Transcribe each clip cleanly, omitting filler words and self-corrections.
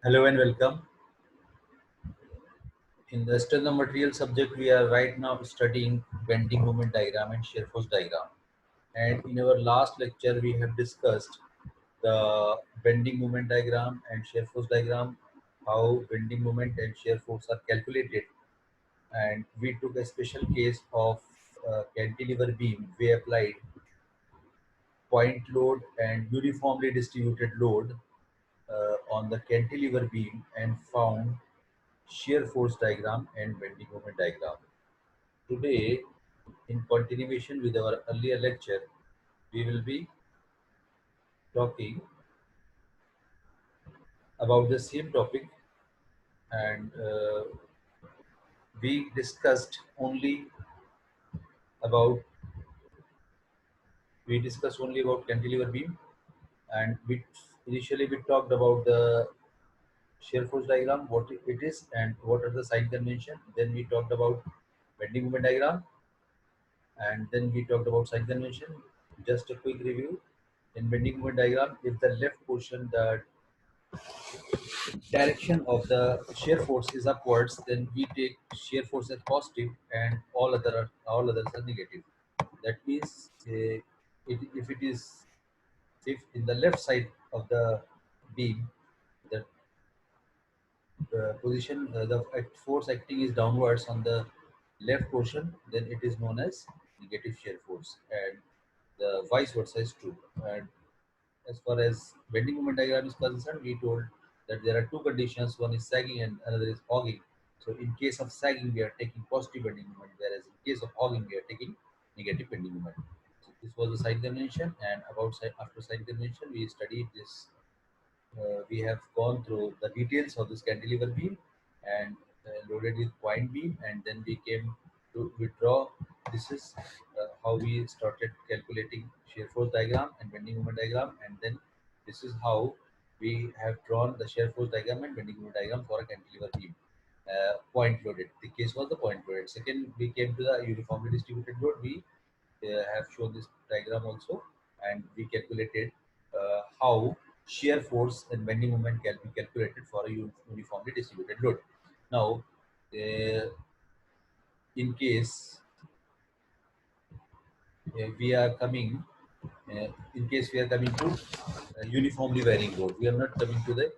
Hello and welcome. In the external material subject, we are right now studying bending moment diagram and shear force diagram. And in our last lecture, we have discussed the bending moment diagram and shear force diagram, how bending moment and shear force are calculated. And we took a special case of cantilever beam. We applied point load and uniformly distributed load on the cantilever beam and found shear force diagram and bending moment diagram. Today, in continuation with our earlier lecture, we will be talking about the same topic, and we discussed only about cantilever beam, and we initially we talked about the shear force diagram, what it is and what are the sign convention. Then we talked about bending moment diagram, and then we talked about sign convention. Just a quick review. In bending moment diagram, if the left portion, the direction of the shear force is upwards, then we take shear force as positive and all others are negative. That means if it is, if in the left side of the beam, the position, the force acting is downwards on the left portion, then it is known as negative shear force, and the vice versa is true. And as far as bending moment diagram is concerned, we told that there are two conditions. One is sagging and another is hogging. So in case of sagging, we are taking positive bending moment, whereas in case of hogging, we are taking negative bending moment. So this was the sign convention, and after sign convention, we studied this. We have gone through the details of this cantilever beam and loaded with point beam, and then we came to withdraw. This is how we started calculating shear force diagram and bending moment diagram, and then this is how we have drawn the shear force diagram and bending moment diagram for a cantilever beam. Point loaded. The case was the point loaded. Second, we came to the uniformly distributed load. We have shown this diagram also, and we calculated how shear force and bending moment can be calculated for a uniformly distributed load. Now, in case we are coming, in case we are coming to uniformly varying load, we are not coming to the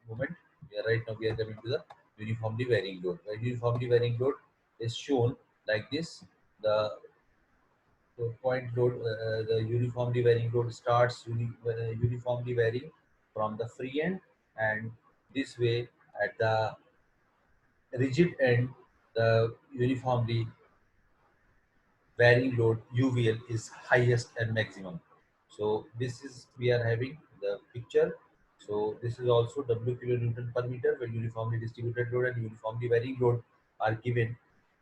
moment. We are right now. We are coming to the uniformly varying load. The uniformly varying load is shown like this. The point load, the uniformly varying load starts uniformly varying from the free end, and this way at the rigid end, the uniformly varying load UVL is highest and maximum. So this is, we are having the picture. So this is also W kilonewton per meter, where uniformly distributed load and uniformly varying load are given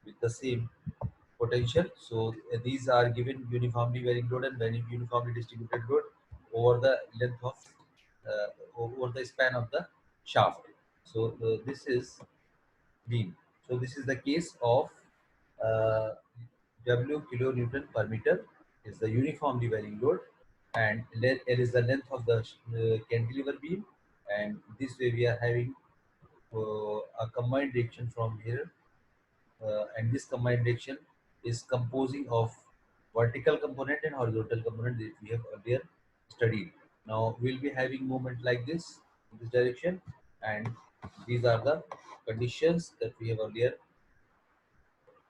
with the same potential. So these are given uniformly varying load and very uniformly distributed load over the length of over the span of the shaft. So this is beam. So this is the case of uh, W kilonewton per meter is the uniformly varying load, and L is the length of the cantilever beam, and this way we are having a combined reaction from here, and this combined reaction is composing of vertical component and horizontal component that we have earlier studied. Now we'll be having movement like this in this direction, and these are the conditions that we have earlier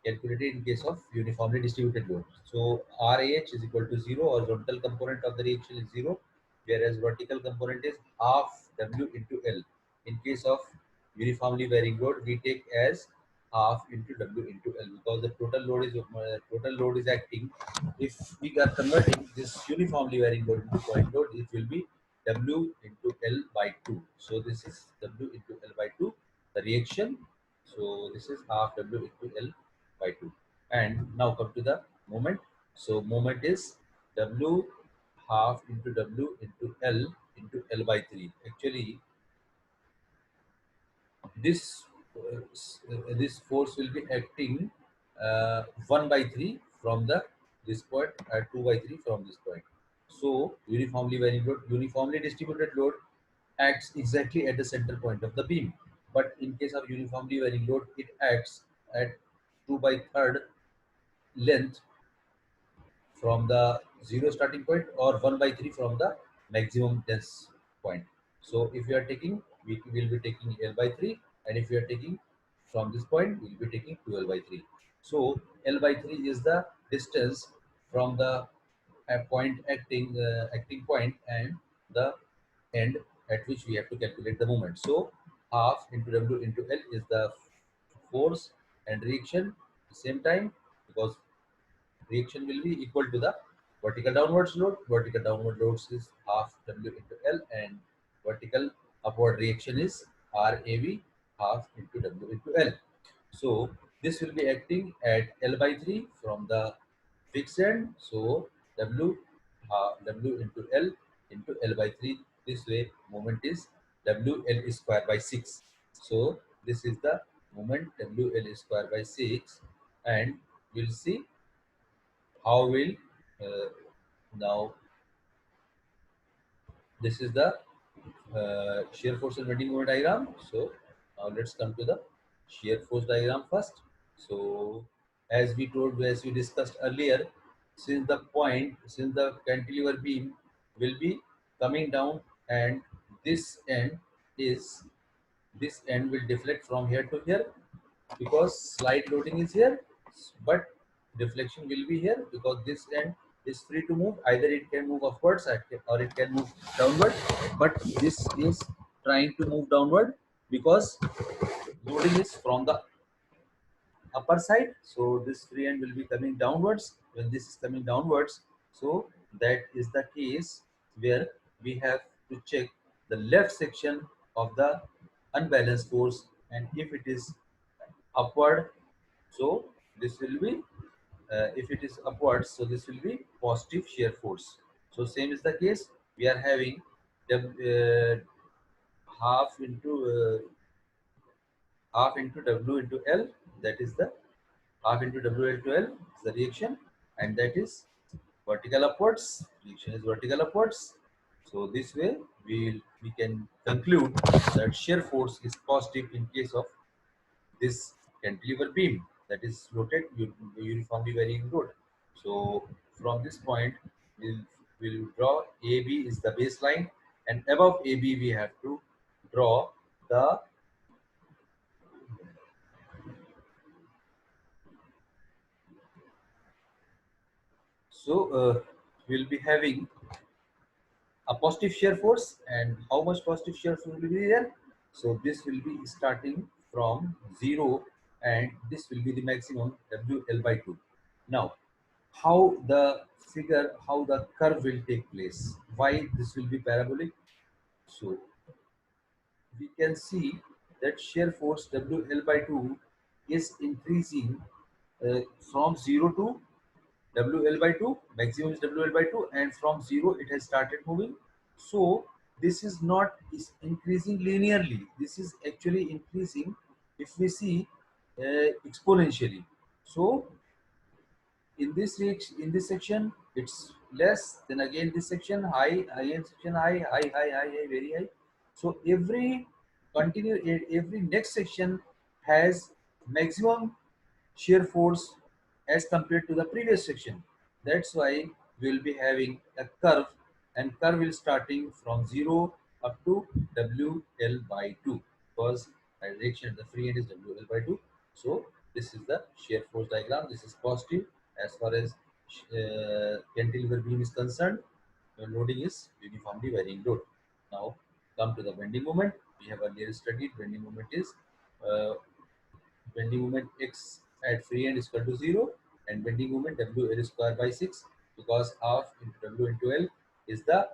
calculated in case of uniformly distributed load. So RAH is equal to 0, horizontal component of the reaction is 0, whereas vertical component is half W into L. In case of uniformly varying load, we take as half into W into L, because the total load is acting. If we are converting this uniformly varying load into point load, it will be W into L by 2. So this is W into L by 2, the reaction. So this is half W into L by 2. And now come to the moment. So moment is W half into W into L by 3. Actually, this this force will be acting 1 by 3 from the this point, 2 by 3 from this point. So uniformly varying load, uniformly distributed load, acts exactly at the center point of the beam. But in case of uniformly varying load, it acts at 2 by third length from the zero starting point, or 1 by 3 from the maximum dense point. So if you are taking, we will be taking L by 3, and if you are taking from this point, we will be taking 2 L by 3. So L by 3 is the distance from the point acting point and the end at which we have to calculate the moment. So half into W into L is the force and reaction at the same time, because reaction will be equal to the vertical downwards load. Vertical downward loads is half W into L, and vertical upward reaction is RAV, half into W into L. So this will be acting at L by 3 from the fixed end. So W into L into L by 3. This way moment is WL square by 6. So this is the moment WL square by 6, and we'll see how will uh, now this is the shear force and bending moment diagram. So now let's come to the shear force diagram first. So as we discussed earlier, since the cantilever beam will be coming down, and this end is this end will deflect from here to here, because slide loading is here, but deflection will be here because this end is free to move. Either it can move upwards or it can move downward, but this is trying to move downward because loading is from the upper side. So this free end will be coming downwards. When this is coming downwards, so that is the case where we have to check the left section of the unbalanced force, and if it is upward, so this will be if it is upwards, so this will be positive shear force. So same is the case. We are having half into half into W into L. That is the half into W into L is the reaction, and that is vertical upwards. Reaction is vertical upwards. So this way we can conclude that shear force is positive in case of this cantilever beam that is uniformly varying load. So from this point, we'll, we'll draw AB is the baseline, and above AB we have to draw the, so we'll be having a positive shear force, and how much positive shear force will be there. So this will be starting from 0, and this will be the maximum WL by 2. Now how the how the curve will take place, why this will be parabolic. So we can see that shear force WL by 2 is increasing from 0 to WL by 2, maximum is WL by 2, and from 0 it has started moving. So this is not is increasing linearly, this is actually increasing, if we see, exponentially. So in this section it's less, then again this section high, again section high, very high. So every next section has maximum shear force as compared to the previous section. That's why we will be having a curve, and curve will starting from 0 up to WL by 2, because direction the free end is WL by 2. So this is the shear force diagram. This is positive as far as cantilever beam is concerned. The loading is uniformly varying load. Now come to the bending moment. We have earlier studied bending moment is uh, bending moment x at free end is equal to 0, and bending moment WL square by 6, because half into W into L is the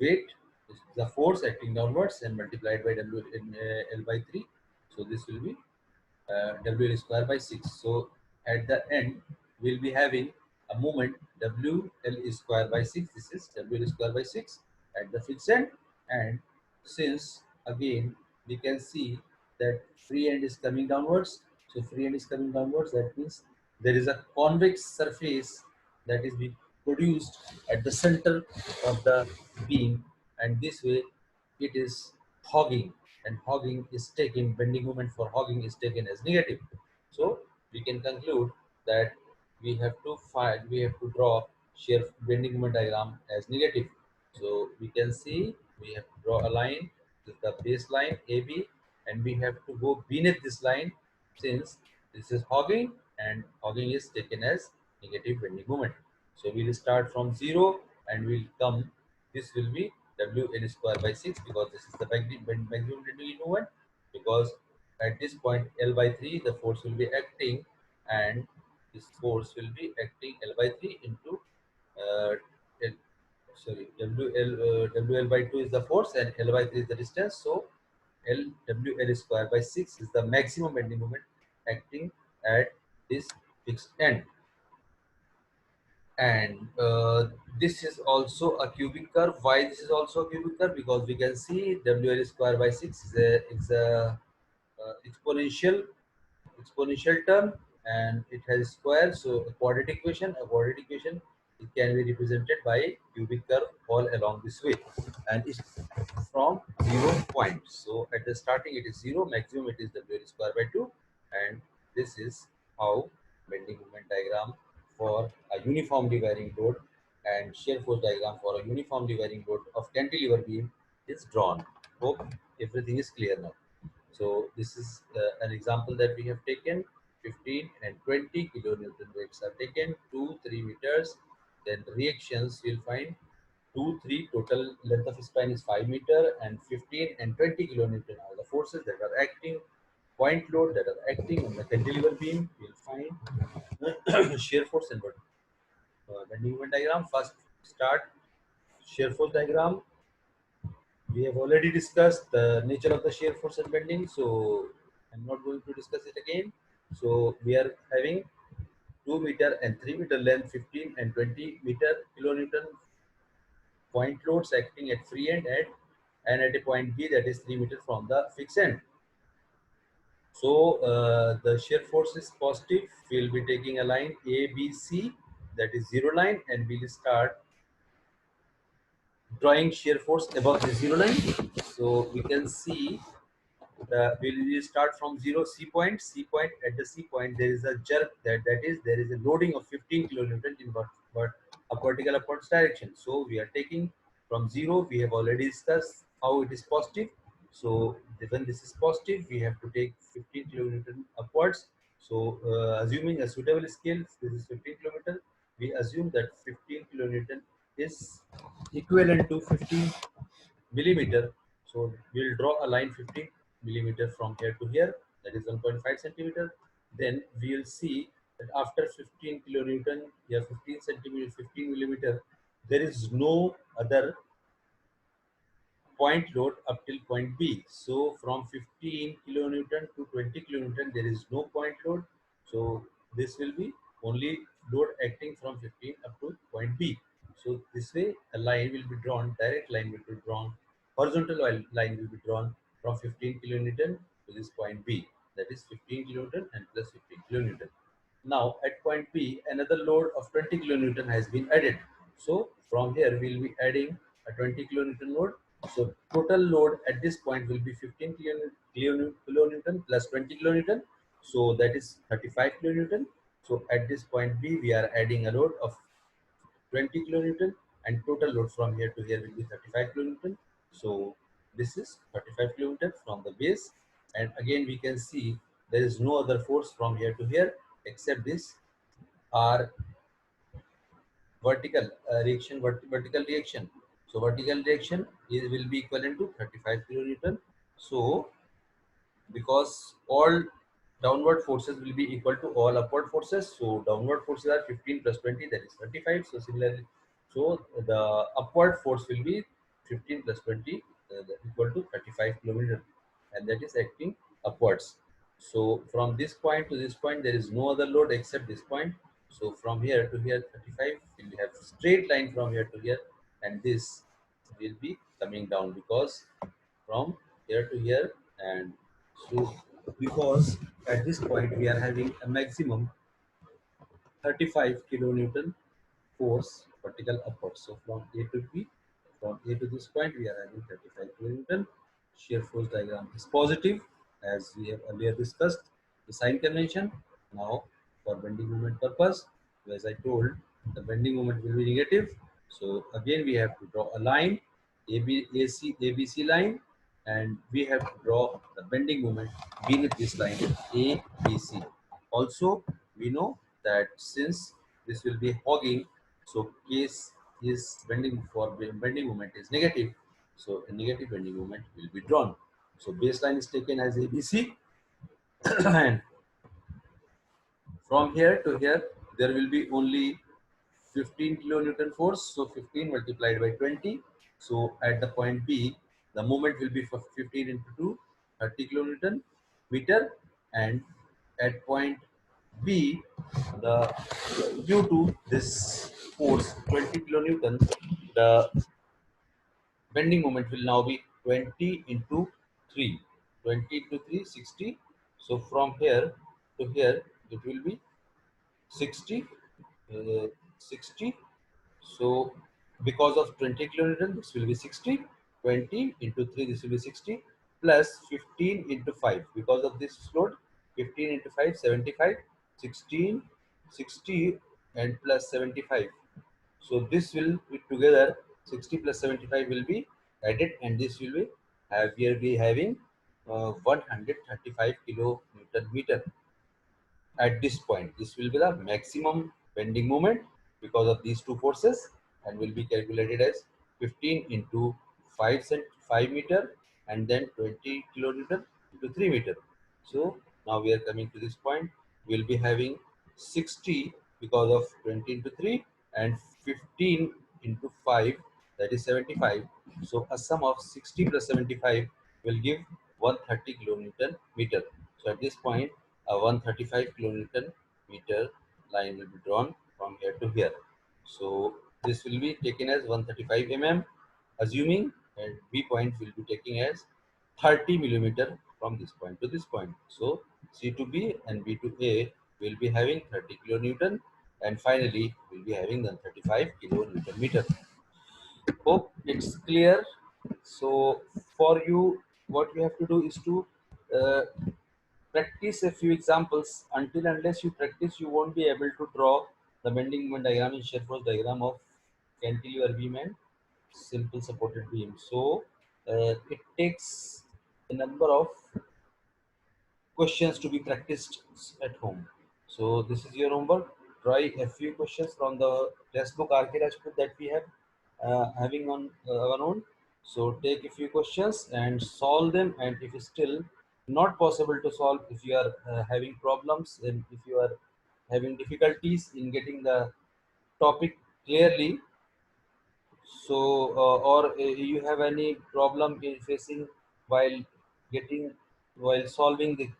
weight, is the force acting downwards, and multiplied by W in L by 3. So this will be WL square by 6. So at the end, we'll be having a moment WL square by 6. This is WL square by 6 at the fixed end. And since again we can see that free end is coming downwards, so free end is coming downwards, that means there is a convex surface that is being produced at the center of the beam, and this way it is hogging, and hogging is taken, bending moment for hogging is taken as negative. So we can conclude that we have to draw shear bending moment diagram as negative. So we can see we have to draw a line with the baseline AB, and we have to go beneath this line, since this is hogging and hogging is taken as negative bending moment. So we'll start from 0 and we'll come, this will be Wn square by 6, because this is the maximum bending moment, because at this point L by 3 the force will be acting, and this force will be acting L by 3 into uh, L, sorry, WL by 2 is the force and L by 3 is the distance. So WL square by 6 is the maximum bending moment acting at this fixed end. And this is also a cubic curve. Why this is also a cubic curve? Because we can see WL square by 6 is a exponential term, and it has square. So a quadratic equation, it can be represented by cubic curve all along this way, and it's from 0 point. So at the starting it is 0, maximum it is WL square by 2, and this is how bending moment diagram for a uniformly varying load and shear force diagram for a uniformly varying load of cantilever beam is drawn. Hope everything is clear now. So this is an example that we have taken. 15 and 20 kilonewton weights are taken, 2 3 meters. Then reactions we'll find 2 3, total length of span is 5 meter, and 15 and 20 kilonewton are the forces that are acting. Point load that are acting on the cantilever beam, we'll find shear force and bending moment diagram. First start shear force diagram. We have already discussed the nature of the shear force and bending, so I'm not going to discuss it again. So we are having 2 meter and 3 meter length, 15 and 20 meter kilonewton point loads acting at free end and at a point B, that is 3 meter from the fixed end. So the shear force is positive. We'll be taking a line ABC, that is zero line, and we'll start drawing shear force above the zero line. So we can see we'll start from 0 C point. At the C point there is a jerk, that is there is a loading of 15 kilonewton in but a vertical upwards direction. So we are taking from 0. We have already discussed how it is positive. So when this is positive, we have to take 15 kilonewton upwards. So assuming a suitable scale, this is 15 kilometer, we assume that 15 kilonewton is equivalent to 15 millimeter. So we'll draw a line 15 millimeter from here to here, that is 1.5 centimeter. Then we'll see that after 15 kilonewton, here 15 centimeter, 15 millimeter, there is no other point load up till point B. So from 15 kilonewton to 20 kilonewton, there is no point load. So this will be only load acting from 15 up to point B. So this way a line will be drawn, direct line will be drawn, horizontal line will be drawn from 15 kilonewton to this point B. That is 15 kilonewton and plus 15 kilonewton. Now at point B, another load of 20 kilonewton has been added. So from here we'll be adding a 20 kilonewton load. So total load at this point will be 15 kilonewton plus 20 kilonewton. So that is 35 kilonewton. So at this point B, we are adding a load of 20 kilonewton, and total load from here to here will be 35 kilonewton. So this is 35 kilonewton from the base, and again we can see there is no other force from here to here except this R vertical vertical reaction. So vertical reaction will be equivalent to 35 kilonewton. So because all downward forces will be equal to all upward forces, so downward forces are 15 plus 20, that is 35. So similarly, so the upward force will be 15 plus 20 equal to 35 kilometer, and that is acting upwards. So from this point to this point there is no other load except this point. So from here to here 35, we have straight line from here to here, and this will be coming down because from here to here. And so because at this point we are having a maximum 35 kilonewton force vertical upwards. So from A to B From A to this point, we are having 35 kilonewton. Shear force diagram is positive, as we have earlier discussed the sign convention. Now, for bending moment purpose, as I told, the bending moment will be negative. So again, we have to draw a line, ABC line, and we have to draw the bending moment beneath this line, ABC. Also, we know that since this will be hogging, so case is bending moment is negative, so a negative bending moment will be drawn. So baseline is taken as ABC, and from here to here there will be only 15 kilonewton force, so 15 multiplied by 20. So at the point B, the moment will be for 15 into 2, 30 kilonewton meter, and at point B, the due to this force 20 kilonewton, the bending moment will now be 20 into 3. 20 into 3, 60. So from here to here, it will be 60. 60. So because of 20 kilonewton, this will be 60. 20 into 3, this will be 60. Plus 15 into 5. Because of this load, 15 into 5, 75. 16, 60, and plus 75. So this will be together, 60 plus 75 will be added, and this will be we will be having 135 kilonewton meter at this point. This will be the maximum bending moment because of these two forces, and will be calculated as 15 into 5 meter, and then 20 kilonewton into 3 meter. So now we are coming to this point. We'll be having 60 because of 20 into 3, and 15 into 5, that is 75. So a sum of 60 plus 75 will give 130 kilonewton meter. So at this point, a 135 kilonewton meter line will be drawn from here to here. So this will be taken as 135 mm, assuming, and B point will be taking as 30 millimeter from this point to this point. So C to B and B to A will be having 30 kilonewton, and finally will be having the 35 kilonewton meter. Hope it's clear. So for you, what you have to do is to uh, practice a few examples. Until unless you practice, you won't be able to draw the bending moment diagram and shear force diagram of cantilever beam and simple supported beam. So it takes a number of questions to be practiced at home. So this is your homework. Try a few questions from the textbook RK Rajput that we have having on our own. So take a few questions and solve them. And if it's still not possible to solve, if you are having problems and if you are having difficulties in getting the topic clearly, so or you have any problem in facing while getting while solving the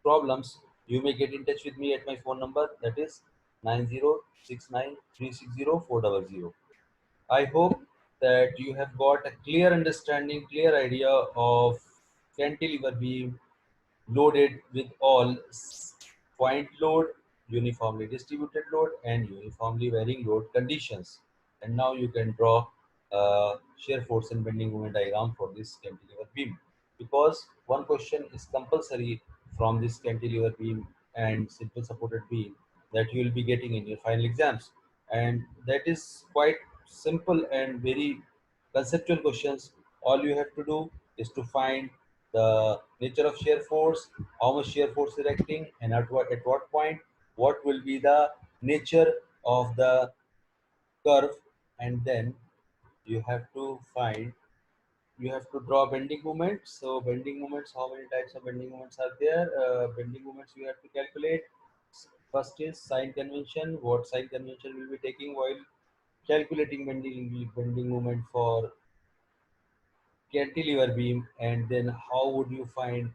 problems, you may get in touch with me at my phone number, that is 9069360400. I hope that you have got a clear understanding, clear idea of cantilever beam loaded with all point load, uniformly distributed load, and uniformly varying load conditions. And now you can draw shear force and bending moment diagram for this cantilever beam. Because one question is compulsory from this cantilever beam and simple supported beam that you will be getting in your final exams. And that is quite simple and very conceptual questions. All you have to do is to find the nature of shear force, how much shear force is acting, and at what point, what will be the nature of the curve, and then you have to find, you have to draw bending moments. So bending moments, how many types of bending moments are there? Bending moments you have to calculate. First is sign convention. What sign convention will be taking while calculating bending moment for cantilever beam, and then how would you find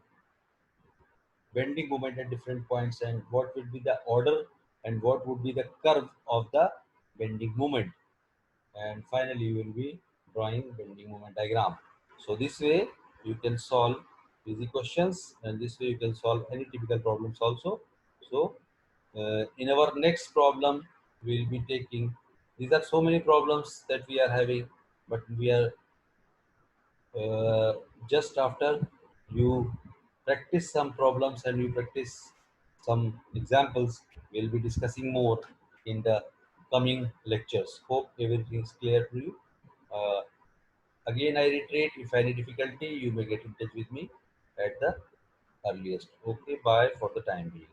bending moment at different points, and what will be the order and what would be the curve of the bending moment, and finally you will be drawing bending moment diagram. So this way you can solve easy questions, and this way you can solve any typical problems also. So in our next problem we'll be taking, these are so many problems that we are having. but we are uh, just after you practice some problems and you practice some examples, we'll be discussing more in the coming lectures. Hope everything is clear to you. uh, Again, I reiterate, if any difficulty, you may get in touch with me at the earliest. Okay, bye for the time being.